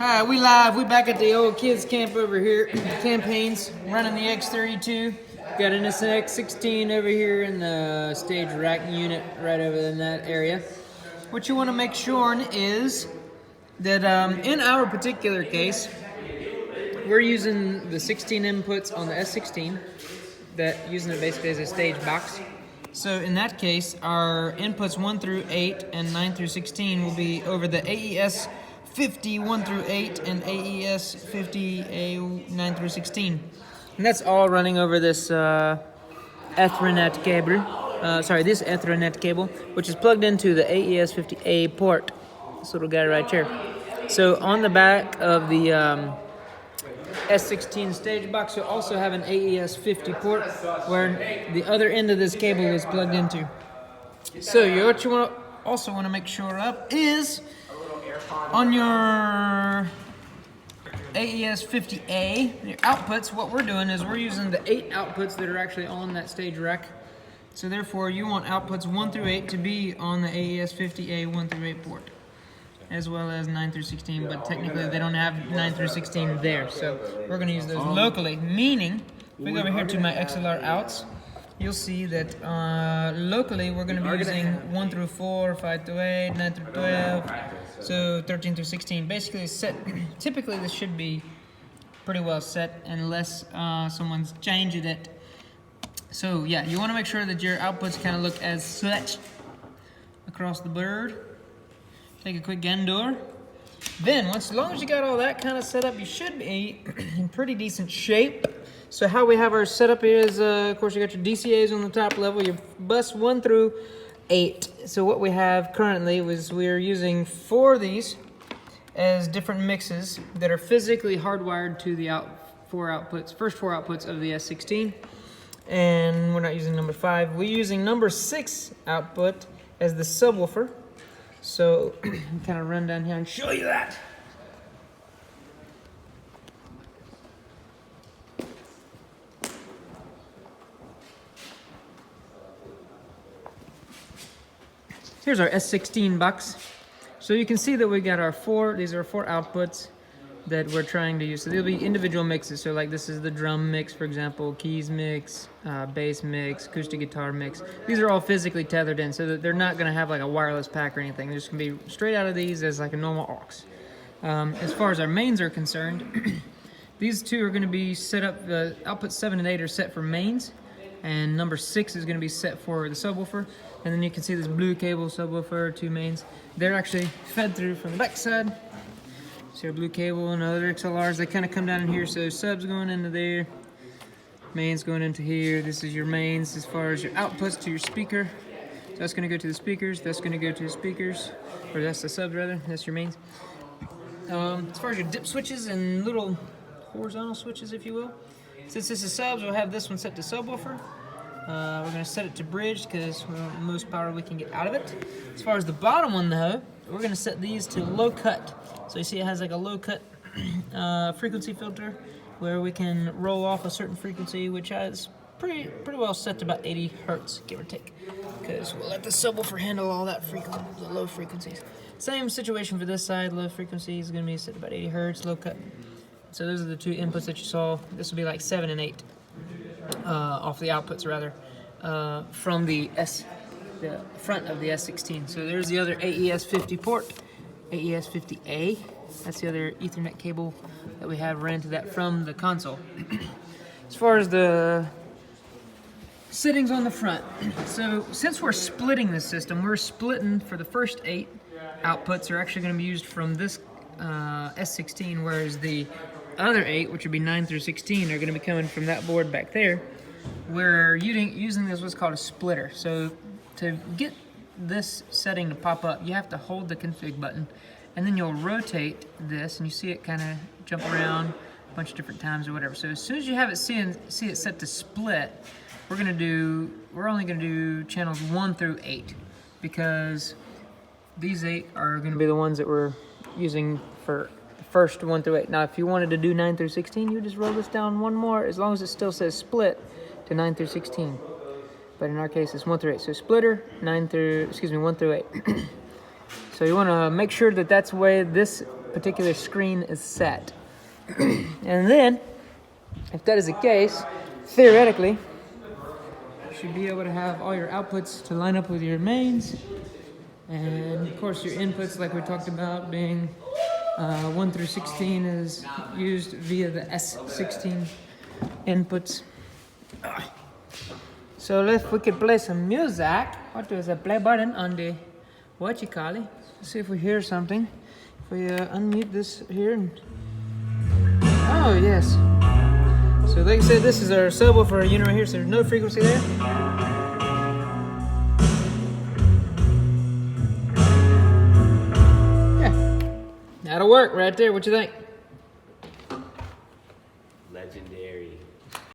Alright, we live. We back at the old kids camp over here. Campaigns, running the X32. Got an S16 over here in the stage rack unit right over in that area. What you want to make sure is that in our particular case, we're using the 16 inputs on the S16, using it basically as a stage box. So in that case, our inputs 1 through 8 and 9 through 16 will be over the AES 50 1 through 8 and AES 50A 9 through 16. And that's all running over this Ethernet cable. This Ethernet cable, which is plugged into the AES 50A port. This little guy right here. So on the back of the S16 stage box, you'll also have an AES 50 port where the other end of this cable is plugged into. So what you also want to make sure of is on your AES 50A, your outputs, what we're doing is we're using the 8 outputs that are actually on that stage rack. So therefore, you want outputs 1 through 8 to be on the AES 50A 1 through 8 port, as well as 9 through 16, but technically they don't have 9 through 16 there. So we're going to use those locally, meaning if we go over here to my XLR outs, you'll see that locally we're going to be using 1 through 4, 5 through 8, 9 through 12, so 13 through 16. Basically set, typically this should be pretty well set unless someone's changed it. So yeah, you want to make sure that your outputs kind of look as such across the board. Take a quick gander. Then, as long as you got all that kind of set up, you should be in pretty decent shape. So how we have our setup is, of course, you got your DCAs on the top level, your bus 1 through 8. So what we have currently was we're using 4 of these as different mixes that are physically hardwired to the first 4 outputs of the S16. And we're not using number 5. We're using number 6 output as the subwoofer. So, kind of run down here and show you that. Here's our S16 box. So you can see that we got our these are 4 outputs that we're trying to use. So they'll be individual mixes. So like this is the drum mix, for example, keys mix, bass mix, acoustic guitar mix. These are all physically tethered in so that they're not gonna have like a wireless pack or anything. They're just gonna be straight out of these as like a normal aux. As far as our mains are concerned, these 2 are gonna be set up, the outputs 7 and 8 are set for mains, and number 6 is gonna be set for the subwoofer. And then you can see this blue cable subwoofer, 2 mains. They're actually fed through from the back side. So your blue cable and other XLRs, they kind of come down in here. So subs going into there, mains going into here. This is your mains as far as your outputs to your speaker. So that's going to go to the speakers. That's going to go to the speakers, or that's the subs rather. That's your mains. As far as your dip switches and little horizontal switches, if you will. Since this is subs, we'll have this one set to subwoofer. We're going to set it to bridge because we want the most power we can get out of it. As far as the bottom one though, we're going to set these to low cut. So you see it has like a low cut frequency filter where we can roll off a certain frequency, which is pretty well set to about 80 hertz, give or take. Because we'll let the subwoofer handle all that the low frequencies. Same situation for this side, low frequency is going to be set to about 80 hertz, low cut. So those are the 2 inputs that you saw. This will be like 7 and 8 off the outputs rather from the front of the S16. So there's the other AES 50 port, AES 50A. That's the other Ethernet cable that we have ran to that from the console. As far as the settings on the front, so since we're splitting this system, we're splitting for the first 8 outputs are actually going to be used from this S16, whereas the other 8, which would be 9 through 16, are going to be coming from that board back there. We're using this what's called a splitter. So to get this setting to pop up, you have to hold the config button, and then you'll rotate this, and you see it kind of jump around a bunch of different times or whatever. So as soon as you have it see it set to split, we're only going to do channels 1 through 8 because these 8 are going to be the ones that we're using for first 1 through 8. Now, if you wanted to do 9 through 16, you just roll this down 1 more, as long as it still says split to 9 through 16. But in our case, it's 1 through 8. So splitter, 1 through 8. So you want to make sure that that's the way this particular screen is set. And then, if that is the case, theoretically, you should be able to have all your outputs to line up with your mains. And of course your inputs, like we talked about, being 1 through 16 is used via the S16 inputs. So if we could play some music, what is a play button on the whatchamacallit? Let's see if we hear something. If we unmute this here. Oh yes. So like I said, this is our subwoofer unit right here, so there's no frequency there. Yeah, that'll work right there. What you think?